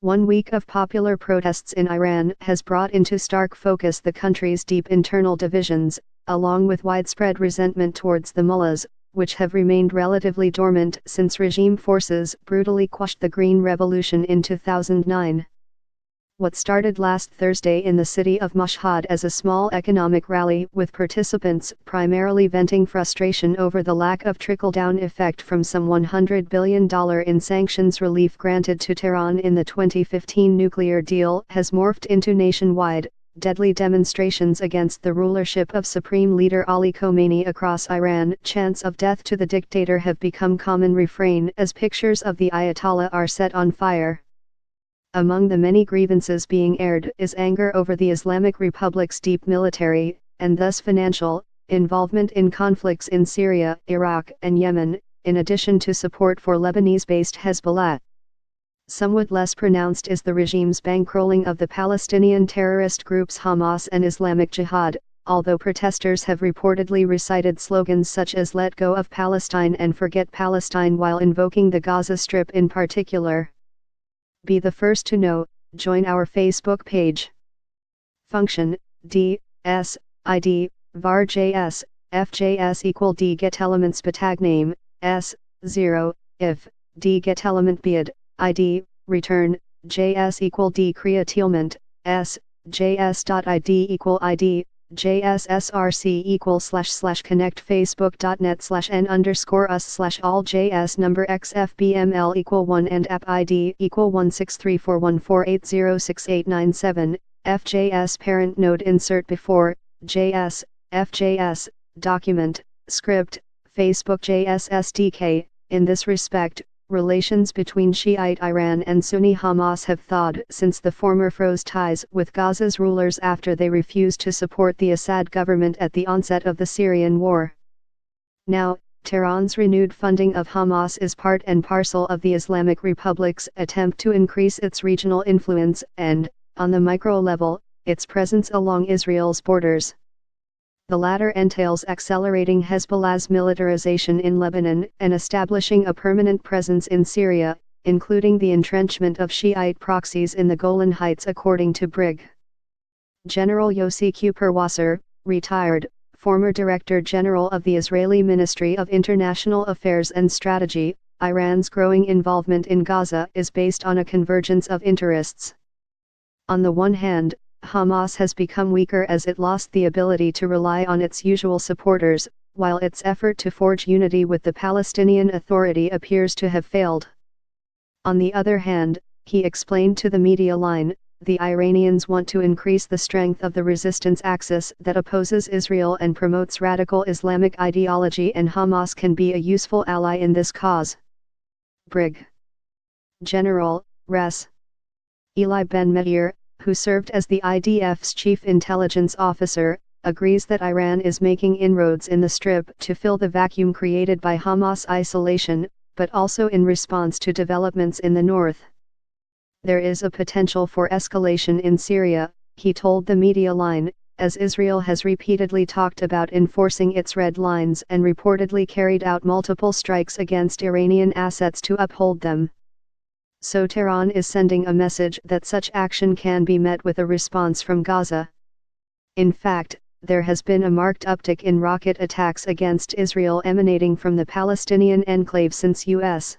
1 week of popular protests in Iran has brought into stark focus the country's deep internal divisions, along with widespread resentment towards the mullahs, which have remained relatively dormant since regime forces brutally quashed the Green Revolution in 2009. What started last Thursday in the city of Mashhad as a small economic rally with participants primarily venting frustration over the lack of trickle-down effect from some $100 billion in sanctions relief granted to Tehran in the 2015 nuclear deal has morphed into nationwide, deadly demonstrations against the rulership of Supreme Leader Ali Khamenei across Iran. Chants of death to the dictator have become common refrain as pictures of the Ayatollah are set on fire. Among the many grievances being aired is anger over the Islamic Republic's deep military, and thus financial, involvement in conflicts in Syria, Iraq, and Yemen, in addition to support for Lebanese-based Hezbollah. Somewhat less pronounced is the regime's bankrolling of the Palestinian terrorist groups Hamas and Islamic Jihad, although protesters have reportedly recited slogans such as "Let Go of Palestine" and "Forget Palestine" while invoking the Gaza Strip in particular. Be the first to know, join our Facebook page. Function, D, S, ID, var JS, FJS equal D get elements tag name, S, 0, if, D get element bid, ID, return, JS equal D createlment, S, JS.ID equal ID, JSSRC equal / connect facebook.net/n_us/all JS number XFBML equal 1 and app ID equal 1634148068997, FJS parent node insert before, JS, FJS, document, script, Facebook JS SDK. In this respect, relations between Shiite Iran and Sunni Hamas have thawed since the former froze ties with Gaza's rulers after they refused to support the Assad government at the onset of the Syrian war. Now, Tehran's renewed funding of Hamas is part and parcel of the Islamic Republic's attempt to increase its regional influence and, on the micro level, its presence along Israel's borders. The latter entails accelerating Hezbollah's militarization in Lebanon and establishing a permanent presence in Syria, including the entrenchment of Shiite proxies in the Golan Heights according to Brig. General Yossi Kuperwasser, retired, former Director General of the Israeli Ministry of International Affairs and Strategy. Iran's growing involvement in Gaza is based on a convergence of interests. On the one hand, Hamas has become weaker as it lost the ability to rely on its usual supporters, while its effort to forge unity with the Palestinian Authority appears to have failed. On the other hand, he explained to the media line, the Iranians want to increase the strength of the resistance axis that opposes Israel and promotes radical Islamic ideology, and Hamas can be a useful ally in this cause. Brig. General, Res. Eli Ben-Meir, who served as the IDF's chief intelligence officer, agrees that Iran is making inroads in the Strip to fill the vacuum created by Hamas isolation, but also in response to developments in the north. There is a potential for escalation in Syria, he told the media line, as Israel has repeatedly talked about enforcing its red lines and reportedly carried out multiple strikes against Iranian assets to uphold them. So Tehran is sending a message that such action can be met with a response from Gaza. In fact, there has been a marked uptick in rocket attacks against Israel emanating from the Palestinian enclave since U.S.